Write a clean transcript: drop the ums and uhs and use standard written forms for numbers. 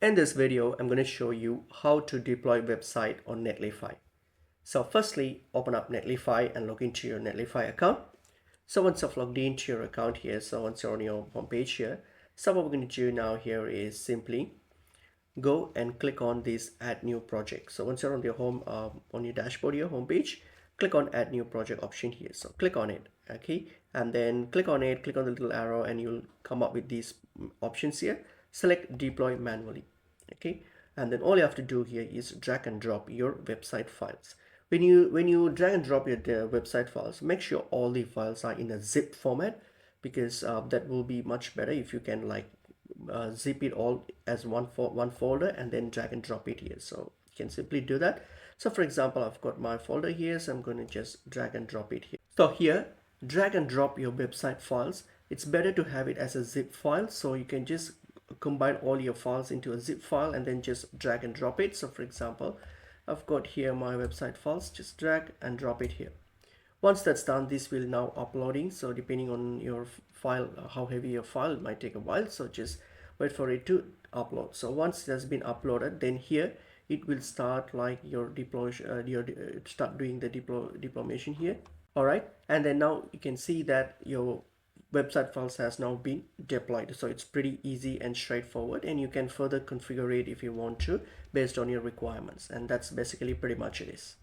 In this video, I'm going to show you how to deploy website on Netlify. So firstly, open up Netlify and log into your Netlify account. So once you've logged into your account here, so once you're on your home page here, so what we're going to do now here is simply go and click on this add new project. So once you're on your home, on your dashboard, your home page, click on add new project option here. So click on it, okay, and then click on it, click on the little arrow, and you'll come up with these options here. Select deploy manually, okay, and then all you have to do here is drag and drop your website files. When you drag and drop your website files, make sure all the files are in a zip format, because that will be much better if you can like zip it all as one folder and then drag and drop it here. So you can simply do that. So for example, I've got my folder here, so I'm going to just drag and drop it here. So here, drag and drop your website files. It's better to have it as a zip file, so you can just combine all your files into a zip file and then just drag and drop it. So for example, I've got here my website files, just drag and drop it here. Once that's done, this will now uploading. So depending on your file, how heavy your file, it might take a while, so just wait for it to upload. So once it has been uploaded, then here it will start like your deploy, start doing the deployment here. All right, and then now you can see that your website files has now been deployed. So it's pretty easy and straightforward, and you can further configure it if you want to based on your requirements. And that's basically pretty much it is.